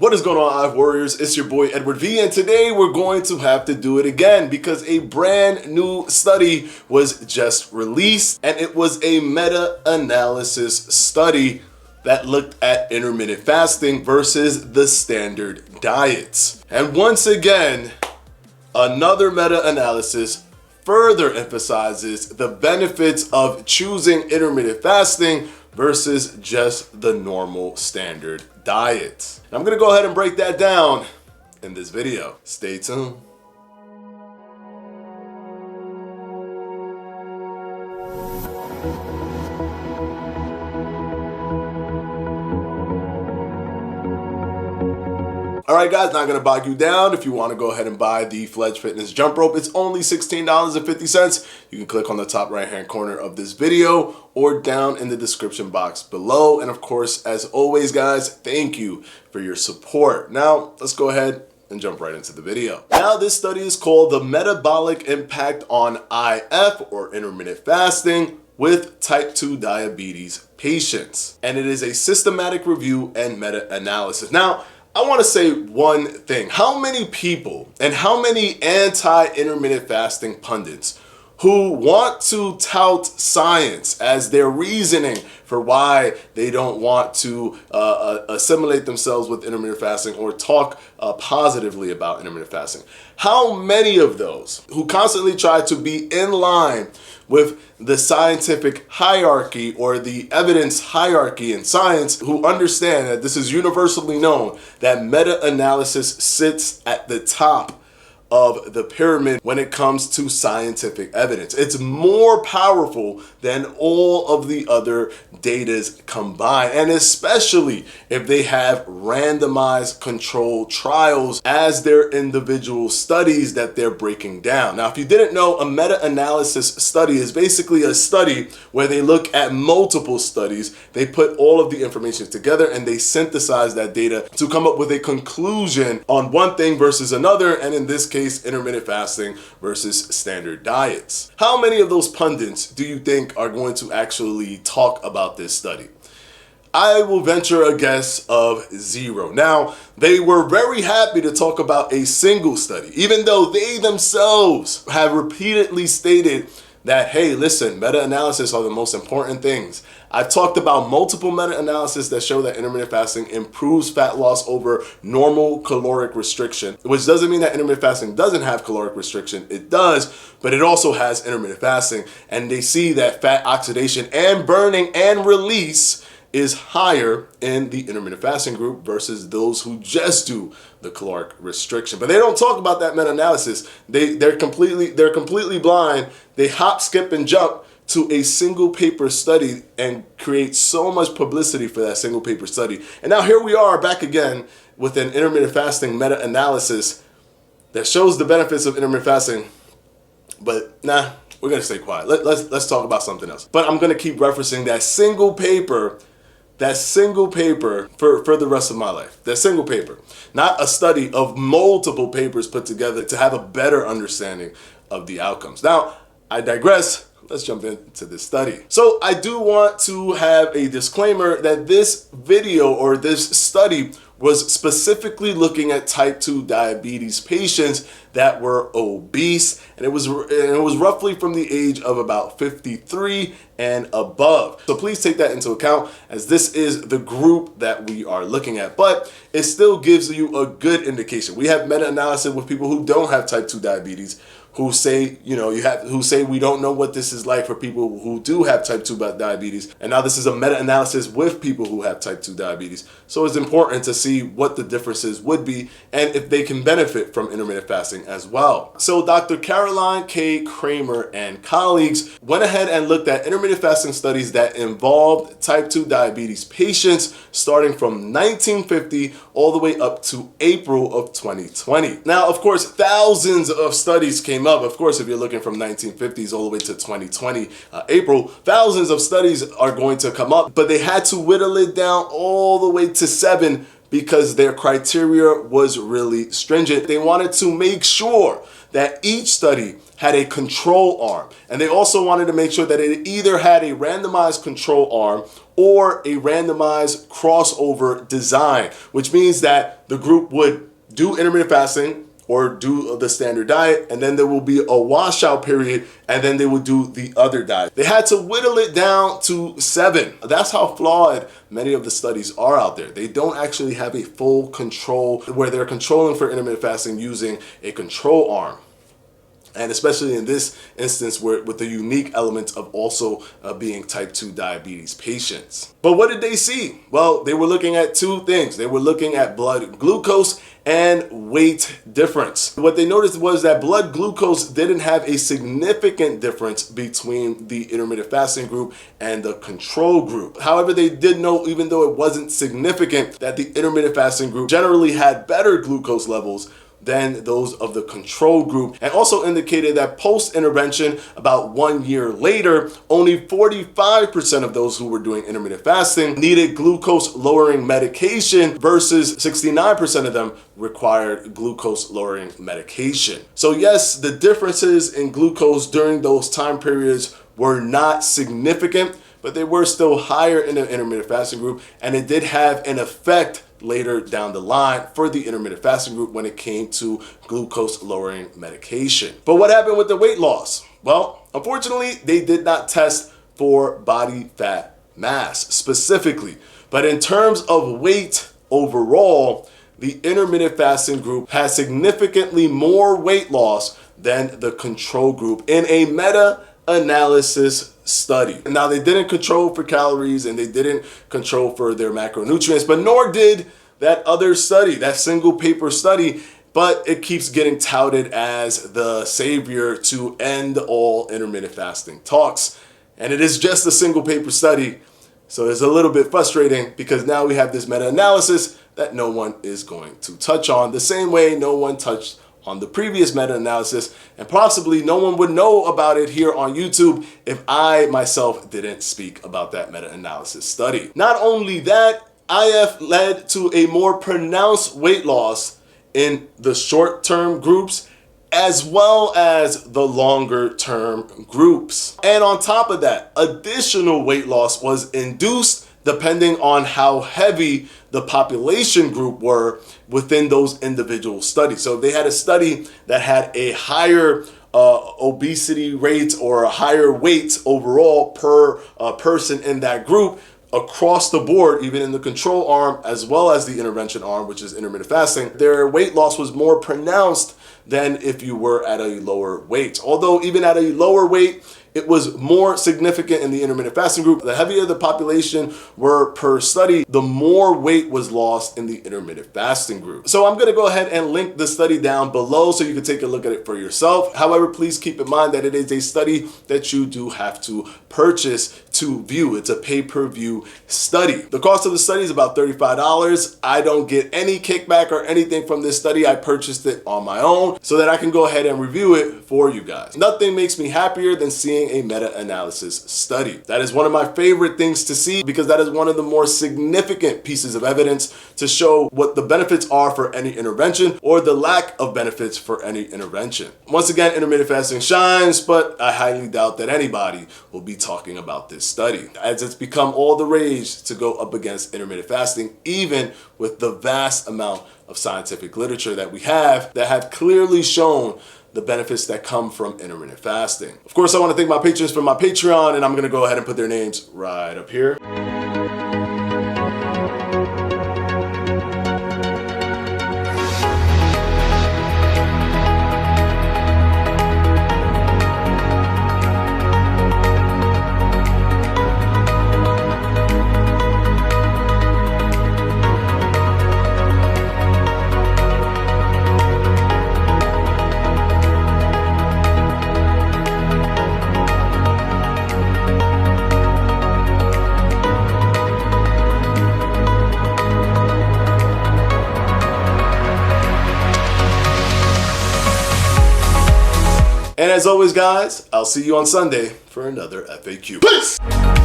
What is going on, Hive Warriors? It's your boy Edward V, and today we're going to have to do it again because a brand new study was just released, and it was a meta-analysis study that looked at intermittent fasting versus the standard diets. And once again, another meta-analysis further emphasizes the benefits of choosing intermittent fasting versus just the normal standard diet. I'm gonna go ahead and break that down in this video. Stay tuned. Alright guys, not gonna bog you down. If you want to go ahead and buy the Fledge Fitness jump rope, it's only $16.50. You can click on the top right hand corner of this video or down in the description box below. And of course, as always guys, thank you for your support. Now, let's go ahead and jump right into the video. Now, this study is called the Metabolic Impact on IF, or Intermittent Fasting, with type 2 diabetes patients. And it is a systematic review and meta-analysis. Now, I want to say one thing. How many people and how many anti-intermittent fasting pundits who want to tout science as their reasoning for why they don't want to assimilate themselves with intermittent fasting or talk positively about intermittent fasting? How many of those who constantly try to be in line with the scientific hierarchy or the evidence hierarchy in science, who understand that this is universally known that meta-analysis sits at the top of the pyramid when it comes to scientific evidence? It's more powerful than all of the other datas combined, and especially if they have randomized controlled trials as their individual studies that they're breaking down. Now, if you didn't know, a meta-analysis study is basically a study where they look at multiple studies, they put all of the information together, and they synthesize that data to come up with a conclusion on one thing versus another, and in this case, intermittent fasting versus standard diets. How many of those pundits do you think are going to actually talk about this study? I will venture a guess of 0. Now, they were very happy to talk about a single study, even though they themselves have repeatedly stated that, hey, listen, meta-analysis are the most important things. I've talked about multiple meta-analysis that show that intermittent fasting improves fat loss over normal caloric restriction, which doesn't mean that intermittent fasting doesn't have caloric restriction. It does, but it also has intermittent fasting. And they see that fat oxidation and burning and release is higher in the intermittent fasting group versus those who just do the caloric restriction. But they don't talk about that meta-analysis. They're completely blind. They hop, skip, and jump to a single paper study and create so much publicity for that single paper study. And now here we are back again with an intermittent fasting meta-analysis that shows the benefits of intermittent fasting. But nah, we're gonna stay quiet. Let's talk about something else. But I'm gonna keep referencing that single paper for the rest of my life. That single paper, not a study of multiple papers put together to have a better understanding of the outcomes. Now, I digress. Let's jump into this study. So I do want to have a disclaimer that this video or this study was specifically looking at type 2 diabetes patients that were obese, and it was roughly from the age of about 53 and above. So please take that into account, as this is the group that we are looking at, but it still gives you a good indication. We have meta-analysis with people who don't have type 2 diabetes, who say, who say we don't know what this is like for people who do have type 2 diabetes. And now this is a meta-analysis with people who have type 2 diabetes. So it's important to see what the differences would be and if they can benefit from intermittent fasting as well. So Dr. Caroline K. Kramer and colleagues went ahead and looked at intermittent fasting studies that involved type 2 diabetes patients starting from 1950 all the way up to April of 2020. Now, of course, thousands of studies came up. Of course, if you're looking from 1950s all the way to 2020 April, thousands of studies are going to come up, but they had to whittle it down all the way to 7 because their criteria was really stringent. They wanted to make sure that each study had a control arm. And they also wanted to make sure that it either had a randomized control arm or a randomized crossover design, which means that the group would do intermittent fasting or do the standard diet, and then there will be a washout period, and then they will do the other diet. They had to whittle it down to 7. That's how flawed many of the studies are out there. They don't actually have a full control where they're controlling for intermittent fasting using a control arm. And especially in this instance with the unique element of also being type 2 diabetes patients. But what did they see? Well, they were looking at 2 things. They were looking at blood glucose and weight difference. What they noticed was that blood glucose didn't have a significant difference between the intermittent fasting group and the control group. However, they did know, even though it wasn't significant, that the intermittent fasting group generally had better glucose levels than those of the control group, and also indicated that post-intervention, about 1 year later, only 45% of those who were doing intermittent fasting needed glucose-lowering medication versus 69% of them required glucose-lowering medication. So yes, the differences in glucose during those time periods were not significant, but they were still higher in the intermittent fasting group, and it did have an effect later down the line for the intermittent fasting group when it came to glucose lowering medication. But what happened with the weight loss? Well, unfortunately, they did not test for body fat mass specifically. But in terms of weight overall, the intermittent fasting group had significantly more weight loss than the control group in a meta-analysis study. Now, they didn't control for calories and they didn't control for their macronutrients, but nor did that other study, that single paper study, but it keeps getting touted as the savior to end all intermittent fasting talks. And it is just a single paper study. So it's a little bit frustrating because now we have this meta-analysis that no one is going to touch on, the same way no one touched on the previous meta-analysis, and possibly no one would know about it here on YouTube if I myself didn't speak about that meta-analysis study. Not only that, IF led to a more pronounced weight loss in the short-term groups as well as the longer-term groups. And on top of that, additional weight loss was induced depending on how heavy the population group were within those individual studies. So if they had a study that had a higher obesity rates or a higher weight overall per person in that group, across the board, even in the control arm as well as the intervention arm, which is intermittent fasting, their weight loss was more pronounced than if you were at a lower weight. Although even at a lower weight, it was more significant in the intermittent fasting group. The heavier the population were per study, the more weight was lost in the intermittent fasting group. So I'm gonna go ahead and link the study down below so you can take a look at it for yourself. However, please keep in mind that it is a study that you do have to purchase to view. It's a pay-per-view study. The cost of the study is about $35. I don't get any kickback or anything from this study. I purchased it on my own so that I can go ahead and review it for you guys. Nothing makes me happier than seeing a meta-analysis study. That is one of my favorite things to see because that is one of the more significant pieces of evidence to show what the benefits are for any intervention or the lack of benefits for any intervention. Once again, intermittent fasting shines, but I highly doubt that anybody will be talking about this study, as it's become all the rage to go up against intermittent fasting, even with the vast amount of scientific literature that we have that have clearly shown the benefits that come from intermittent fasting. Of course, I want to thank my patrons for my Patreon, and I'm going to go ahead and put their names right up here. And as always, guys, I'll see you on Sunday for another FAQ. Peace!